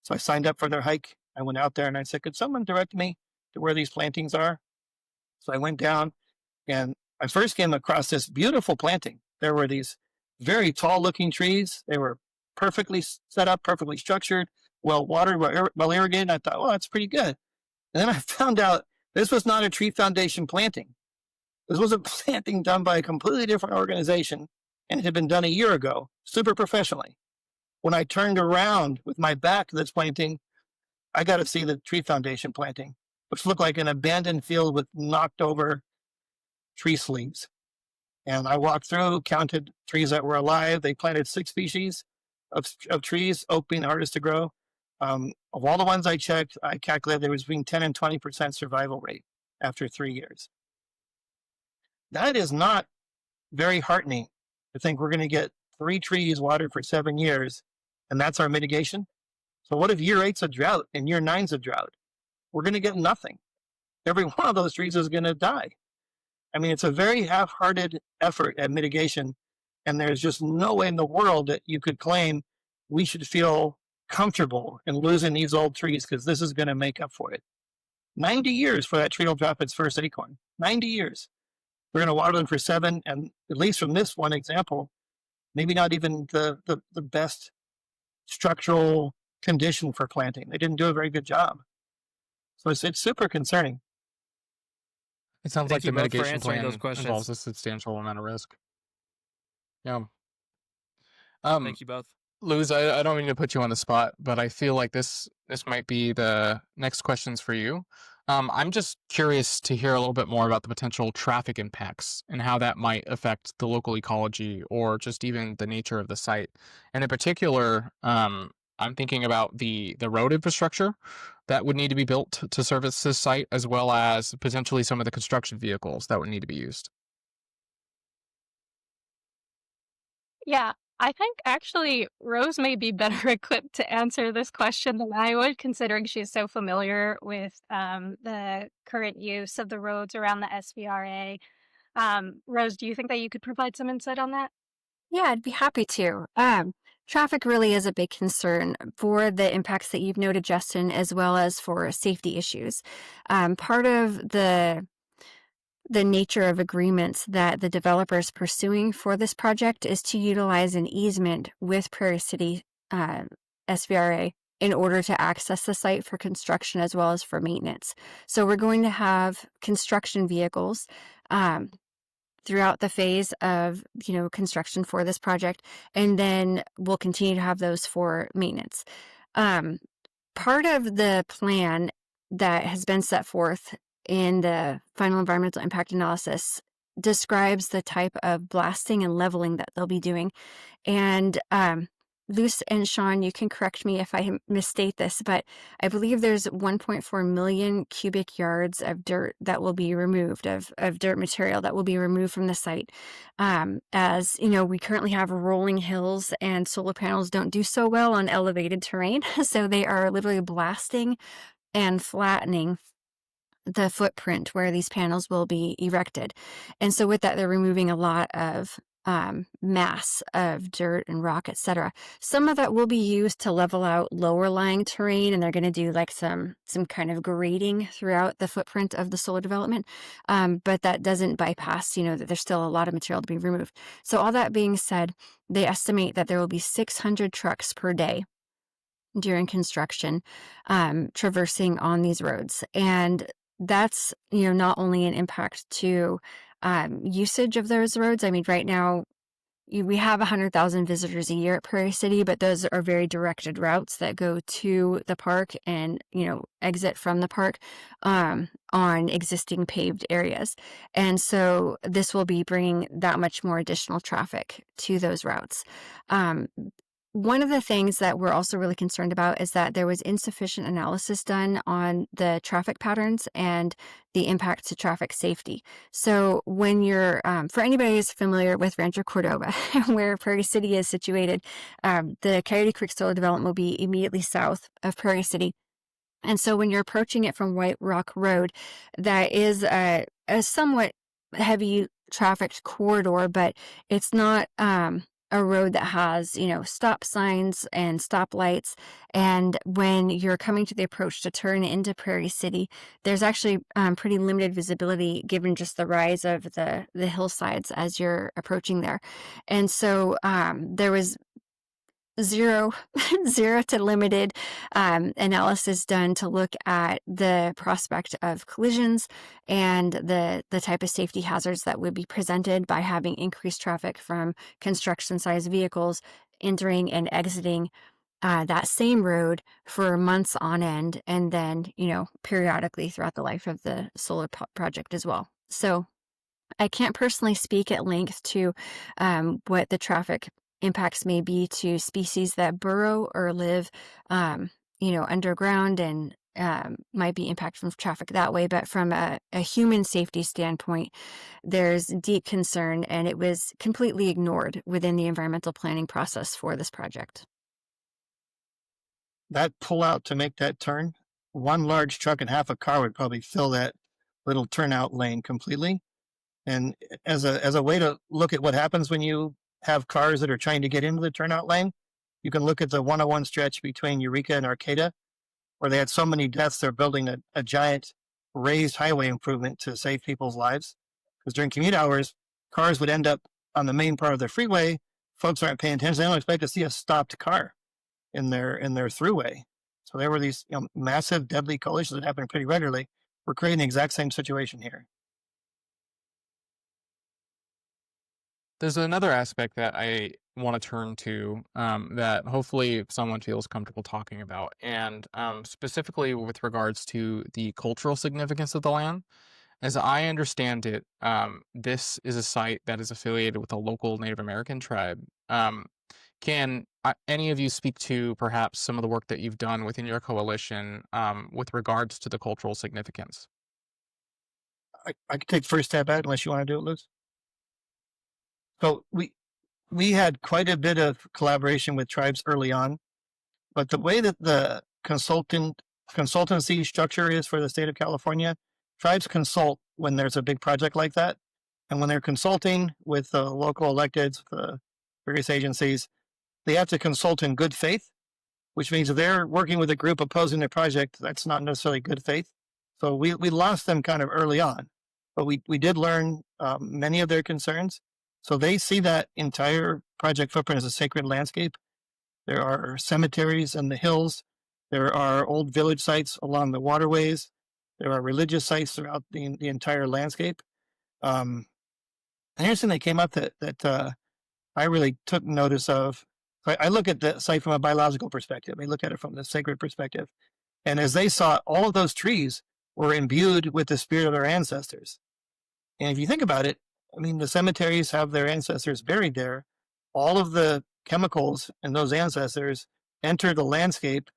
So I signed up for their hike. I went out there and I said, could someone direct me to where these plantings are? So I went down and I first came across this beautiful planting. There were these very tall looking trees. They were perfectly set up, perfectly structured, well watered, well irrigated. I thought, oh, that's pretty good. And then I found out this was not a Tree Foundation planting. This was a planting done by a completely different organization, and it had been done a year ago, super professionally. When I turned around with my back to this planting, I got to see the Tree Foundation planting, which looked like an abandoned field with knocked over tree sleeves. And I walked through, counted trees that were alive. They planted 6 species of trees, oak being the hardest to grow. Of all the ones I checked, I calculated there was between 10 and 20% survival rate after 3 years. That is not very heartening to think we're going to get 3 trees watered for 7 years, and that's our mitigation. So what if year 8's a drought and year 9's a drought? We're going to get nothing. Every one of those trees is going to die. I mean, it's a very half-hearted effort at mitigation, and there's just no way in the world that you could claim we should feel comfortable in losing these old trees because this is going to make up for it. 90 years for that tree will drop its first acorn. 90 years. We're going to water them for 7, and at least from this one example, maybe not even the best structural condition for planting. They didn't do a very good job. So it's super concerning. It sounds Thank like you the both for mitigation answering those plan questions. involves a substantial amount of risk. Yeah. Thank you both. Luz, I don't mean to put you on the spot, but I feel like this might be the next questions for you. I'm just curious to hear a little bit more about the potential traffic impacts and how that might affect the local ecology or just even the nature of the site. And in particular, I'm thinking about the road infrastructure that would need to be built to service this site, as well as potentially some of the construction vehicles that would need to be used. Yeah, I think actually Rose may be better equipped to answer this question than I would, considering she's so familiar with the current use of the roads around the SVRA. Rose, do you think that you could provide some insight on that? Yeah, I'd be happy to. Traffic really is a big concern for the impacts that you've noted, Justin, as well as for safety issues. Part of the nature of agreements that the developer is pursuing for this project is to utilize an easement with Prairie City SVRA in order to access the site for construction as well as for maintenance. So we're going to have construction vehicles throughout the phase of construction for this project, and then we'll continue to have those for maintenance. Part of the plan that has been set forth in the final environmental impact analysis describes the type of blasting and leveling that they'll be doing. And Luce and Sean, you can correct me if I misstate this, but I believe there's 1.4 million cubic yards of dirt that will be removed, of dirt material that will be removed from the site. As you know, we currently have rolling hills, and solar panels don't do so well on elevated terrain. So they are literally blasting and flattening the footprint where these panels will be erected. And so with that, they're removing a lot of mass of dirt and rock, etc. Some of that will be used to level out lower lying terrain, and they're going to do like some kind of grading throughout the footprint of the solar development. But that doesn't bypass, that there's still a lot of material to be removed. So all that being said, they estimate that there will be 600 trucks per day during construction traversing on these roads. And that's, not only an impact to usage of those roads. I mean, right now, we have 100,000 visitors a year at Prairie City, but those are very directed routes that go to the park and, exit from the park on existing paved areas. And so this will be bringing that much more additional traffic to those routes. One of the things that we're also really concerned about is that there was insufficient analysis done on the traffic patterns and the impact to traffic safety. So when you're, for anybody who's familiar with Rancho Cordova, where Prairie City is situated, the Coyote Creek Solar Development will be immediately south of Prairie City. And so when you're approaching it from White Rock Road, that is a somewhat heavy trafficked corridor, but it's not a road that has, stop signs and stop lights. And when you're coming to the approach to turn into Prairie City, there's actually pretty limited visibility given just the rise of the hillsides as you're approaching there. And so there was zero to limited analysis done to look at the prospect of collisions and the type of safety hazards that would be presented by having increased traffic from construction sized vehicles entering and exiting that same road for months on end, and then periodically throughout the life of the solar project as well. So I can't personally speak at length to what the traffic impacts may be to species that burrow or live, underground, and might be impacted from traffic that way. But from a human safety standpoint, there's deep concern, and it was completely ignored within the environmental planning process for this project. That pull out to make that turn, one large truck and half a car would probably fill that little turnout lane completely. And as a way to look at what happens when you have cars that are trying to get into the turnout lane, you can look at the 101 stretch between Eureka and Arcata, where they had so many deaths, they're building a giant raised highway improvement to save people's lives. because during commute hours, cars would end up on the main part of the freeway. Folks aren't paying attention. They don't expect to see a stopped car in their throughway. So there were these massive deadly collisions that happened pretty regularly. We're creating the exact same situation here. There's another aspect that I want to turn to that hopefully someone feels comfortable talking about, and specifically with regards to the cultural significance of the land. As I understand it, this is a site that is affiliated with a local Native American tribe. Can any of you speak to perhaps some of the work that you've done within your coalition with regards to the cultural significance? I could take the first stab at it unless you want to do it, Liz. So we had quite a bit of collaboration with tribes early on, but the way that the consultancy structure is for the state of California, tribes consult when there's a big project like that. And when they're consulting with the local electeds, the various agencies, they have to consult in good faith, which means if they're working with a group opposing the project, that's not necessarily good faith. So we lost them kind of early on, but we did learn many of their concerns. So they see that entire project footprint as a sacred landscape. There are cemeteries in the hills. There are old village sites along the waterways. There are religious sites throughout the entire landscape. And here's something that came up that I really took notice of. I look at the site from a biological perspective. I look at it from the sacred perspective. And as they saw, all of those trees were imbued with the spirit of their ancestors. And if you think about it, I mean, the cemeteries have their ancestors buried there. All of the chemicals in those ancestors enter the landscape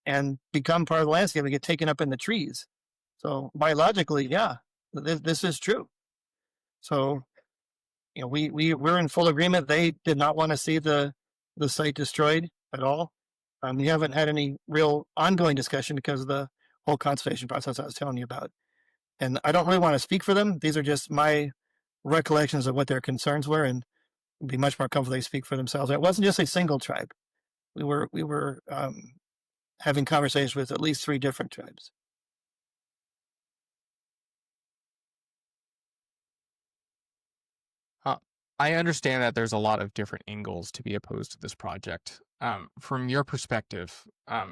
and become part of the landscape and get taken up in the trees. So biologically, yeah, this is true. So, we're in full agreement. They did not want to see the site destroyed at all. We haven't had any real ongoing discussion because of the whole consultation process I was telling you about. And I don't really want to speak for them. These are just my recollections of what their concerns were, and it'd be much more comfortable they speak for themselves. It wasn't just a single tribe. We were having conversations with at least 3 different tribes. I understand that there's a lot of different angles to be opposed to this project. From your perspective,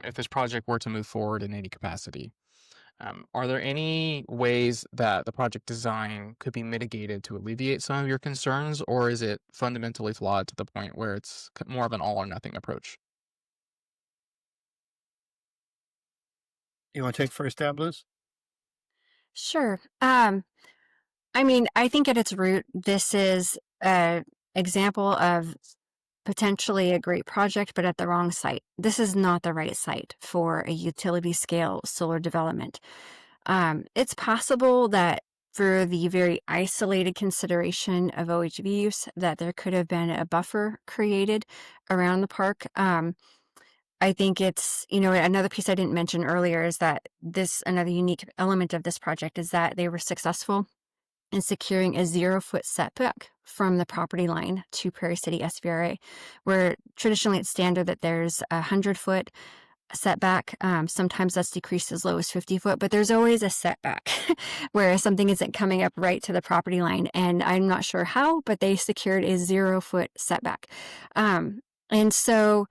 if this project were to move forward in any capacity, are there any ways that the project design could be mitigated to alleviate some of your concerns, or is it fundamentally flawed to the point where it's more of an all or nothing approach? You want to take first stab, Liz? Sure. I mean, I think at its root, this is an example of potentially a great project, but at the wrong site. This is not the right site for a utility scale solar development. It's possible that for the very isolated consideration of OHV use, that there could have been a buffer created around the park. I think it's, another piece I didn't mention earlier is that another unique element of this project is that they were successful in securing a 0-foot setback from the property line to Prairie City SVRA, where traditionally it's standard that there's a 100-foot setback. Sometimes that's decreased as low as 50 foot, but there's always a setback where something isn't coming up right to the property line. And I'm not sure how, but they secured a 0-foot setback. And so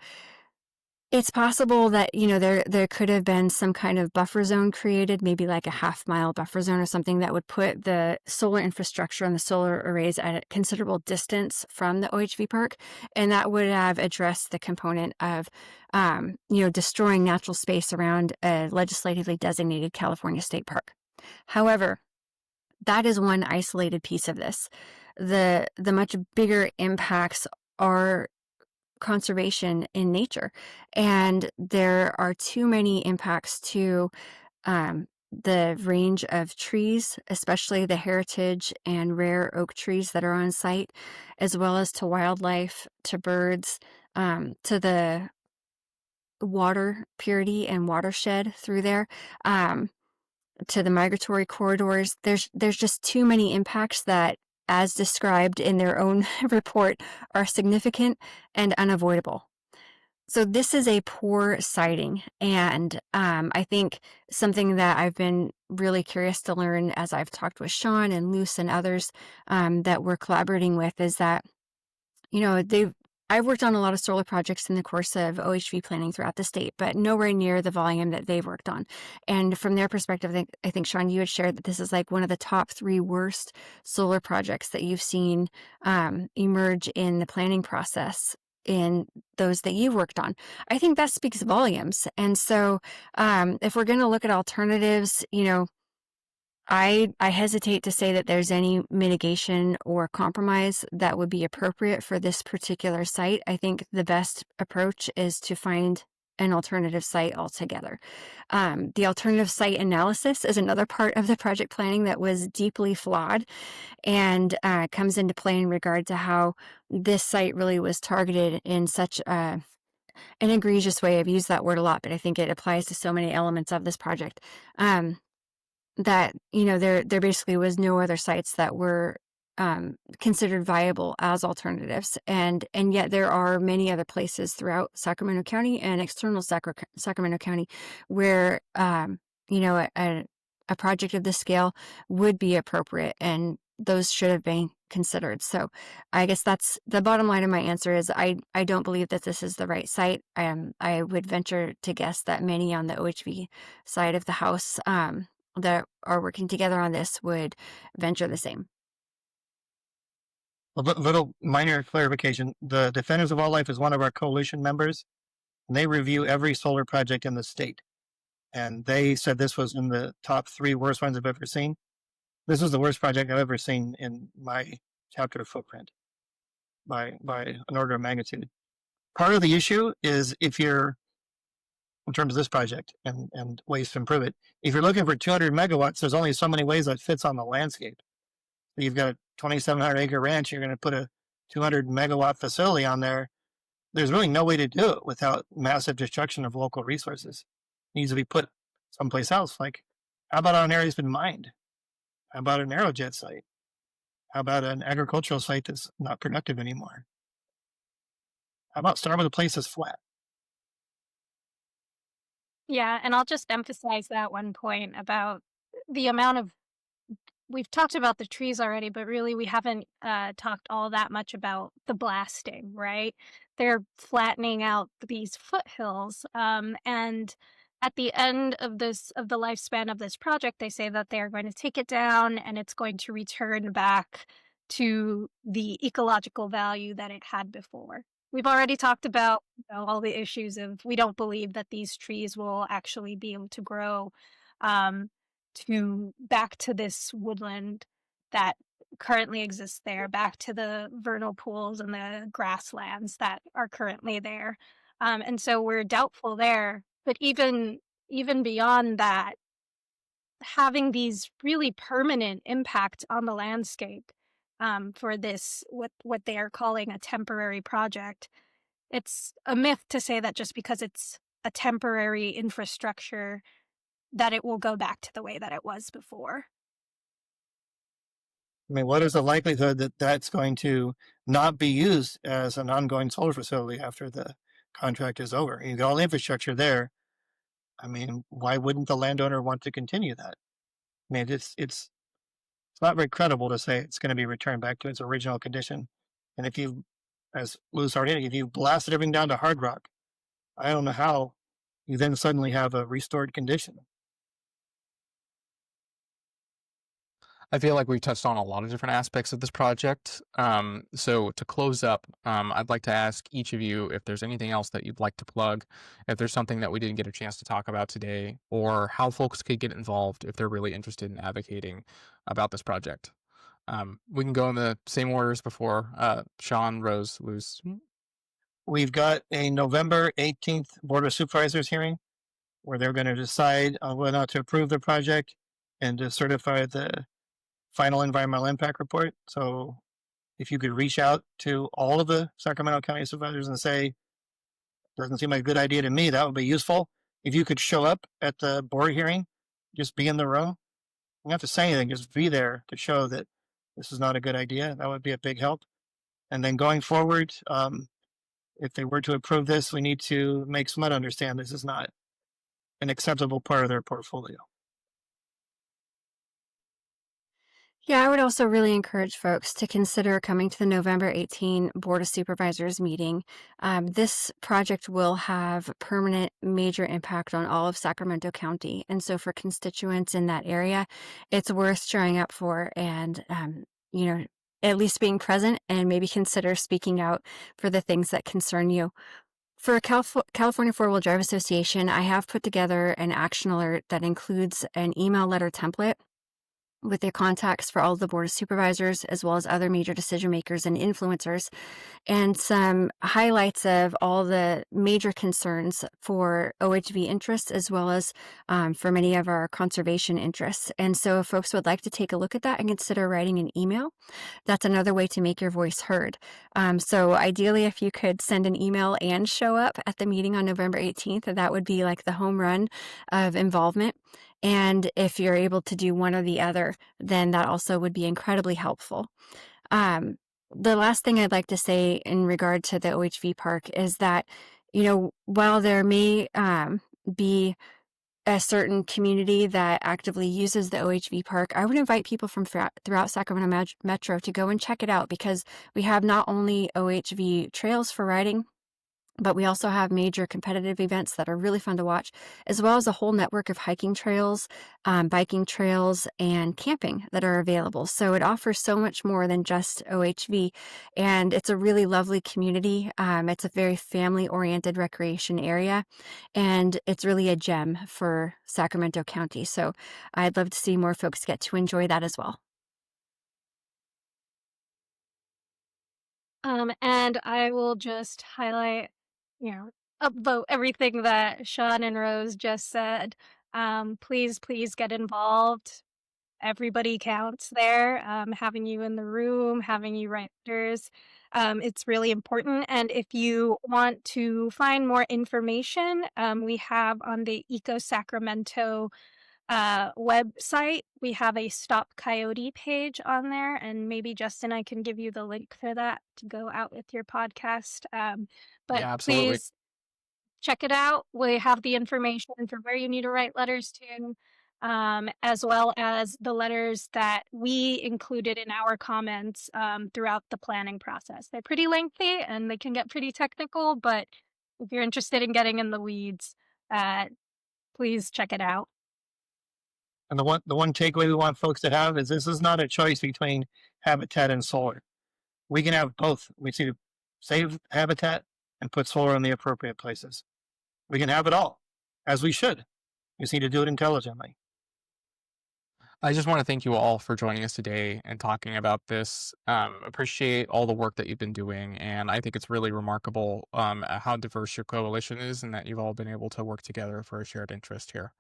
it's possible that, there could have been some kind of buffer zone created, maybe like a half-mile buffer zone or something that would put the solar infrastructure and the solar arrays at a considerable distance from the OHV park. And that would have addressed the component of, destroying natural space around a legislatively designated California state park. However, that is one isolated piece of this. The much bigger impacts are conservation in nature, and there are too many impacts to the range of trees, especially the heritage and rare oak trees that are on site, as well as to wildlife, to birds, to the water purity and watershed through there, to the migratory corridors. There's just too many impacts that, as described in their own report, are significant and unavoidable. So this is a poor sighting, and I think something that I've been really curious to learn as I've talked with Sean and Luce and others that we're collaborating with is that, I've worked on a lot of solar projects in the course of OHV planning throughout the state, but nowhere near the volume that they've worked on. And from their perspective, I think Sean, you had shared that this is like one of the top 3 worst solar projects that you've seen emerge in the planning process in those that you've worked on. I think that speaks volumes. And so if we're going to look at alternatives, I hesitate to say that there's any mitigation or compromise that would be appropriate for this particular site. I think the best approach is to find an alternative site altogether. The alternative site analysis is another part of the project planning that was deeply flawed and comes into play in regard to how this site really was targeted in such an egregious way. I've used that word a lot, but I think it applies to so many elements of this project. That there basically was no other sites that were considered viable as alternatives, and yet there are many other places throughout Sacramento County and external Sacramento County where a project of this scale would be appropriate, and those should have been considered. So I guess that's the bottom line of my answer is I don't believe that this is the right site. I would venture to guess that many on the OHV side of the house that are working together on this would venture the same. A little minor clarification. The Defenders of Wildlife is one of our coalition members, and they review every solar project in the state. And they said this was in the top 3 worst ones I've ever seen. This is the worst project I've ever seen in my chapter footprint by an order of magnitude. Part of the issue is if you're, in terms of this project and ways to improve it, if you're looking for 200 megawatts, there's only so many ways that fits on the landscape. So you've got a 2,700 acre ranch, you're going to put a 200 megawatt facility on there. There's really no way to do it without massive destruction of local resources. It needs to be put someplace else. Like, how about on an area that's been mined? How about an aerojet site? How about an agricultural site that's not productive anymore? How about start with a place that's flat? Yeah, and I'll just emphasize that one point about the amount of we've talked about the trees already, but really we haven't talked all that much about the blasting, right? They're flattening out these foothills. And at the end of the lifespan of this project, they say that they're going to take it down and it's going to return back to the ecological value that it had before. We've already talked about all the issues of we don't believe that these trees will actually be able to grow back to this woodland that currently exists there, back to the vernal pools and the grasslands that are currently there. And so we're doubtful there. But even beyond that, having these really permanent impact on the landscape for this what they are calling a temporary project, it's a myth to say that just because it's a temporary infrastructure that it will go back to the way that it was before. I mean, what is the likelihood that that's going to not be used as an ongoing solar facility after the contract is over? You got all the infrastructure there. I mean, why wouldn't the landowner want to continue that? I mean, it's not very credible to say it's going to be returned back to its original condition. And if you, as Louis already, if you blasted everything down to hard rock, I don't know how you then suddenly have a restored condition. I feel like we've touched on a lot of different aspects of this project. So to close up, I'd like to ask each of you if there's anything else that you'd like to plug, if there's something that we didn't get a chance to talk about today, or how folks could get involved if they're really interested in advocating about this project. We can go in the same orders before. Sean, Rose, Luz. We've got a November 18th Board of Supervisors hearing where they're going to decide on whether or not to approve the project and to certify the final environmental impact report. So if you could reach out to all of the Sacramento County supervisors and say, doesn't seem like a good idea to me, that would be useful. If you could show up at the board hearing, just be in the room. You don't have to say anything, just be there to show that this is not a good idea. That would be a big help. And then going forward, if they were to approve this, we need to make SMUD understand this is not an acceptable part of their portfolio. Yeah, I would also really encourage folks to consider coming to the November 18 Board of Supervisors meeting. This project will have permanent major impact on all of Sacramento County. And so for constituents in that area, it's worth showing up for and, at least being present and maybe consider speaking out for the things that concern you. For California Four-Wheel Drive Association, I have put together an action alert that includes an email letter template with their contacts for all of the Board of Supervisors, as well as other major decision makers and influencers, and some highlights of all the major concerns for OHV interests, as well as for many of our conservation interests. And so if folks would like to take a look at that and consider writing an email, that's another way to make your voice heard. So ideally, if you could send an email and show up at the meeting on November 18th, that would be like the home run of involvement. And if you're able to do one or the other, then that also would be incredibly helpful. The last thing I'd like to say in regard to the OHV park is that, while there may be a certain community that actively uses the OHV park, I would invite people from throughout Sacramento Metro to go and check it out, because we have not only OHV trails for riding, but we also have major competitive events that are really fun to watch, as well as a whole network of hiking trails, biking trails, and camping that are available. So it offers so much more than just OHV, and it's a really lovely community. It's a very family-oriented recreation area, and it's really a gem for Sacramento County. So I'd love to see more folks get to enjoy that as well. And I will just highlight, upvote everything that Sean and Rose just said. Please get involved. Everybody counts there. Having you in the room, having you write letters, it's really important. And if you want to find more information, we have on the Eco Sacramento website, we have a Stop Coyote page on there, and maybe Justin, I can give you the link for that to go out with your podcast. But Yeah, absolutely. please check it out. We have the information for where you need to write letters to, as well as the letters that we included in our comments throughout the planning process. They're pretty lengthy and they can get pretty technical, but if you're interested in getting in the weeds, please check it out. And the one takeaway we want folks to have is this is not a choice between habitat and solar. We can have both. We need to save habitat and put solar in the appropriate places. We can have it all, as we should. We just need to do it intelligently. I just want to thank you all for joining us today and talking about this. Appreciate all the work that you've been doing, and I think it's really remarkable how diverse your coalition is, and that you've all been able to work together for a shared interest here.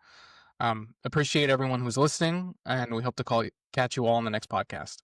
Appreciate everyone who's listening, and we hope to catch you all on the next podcast.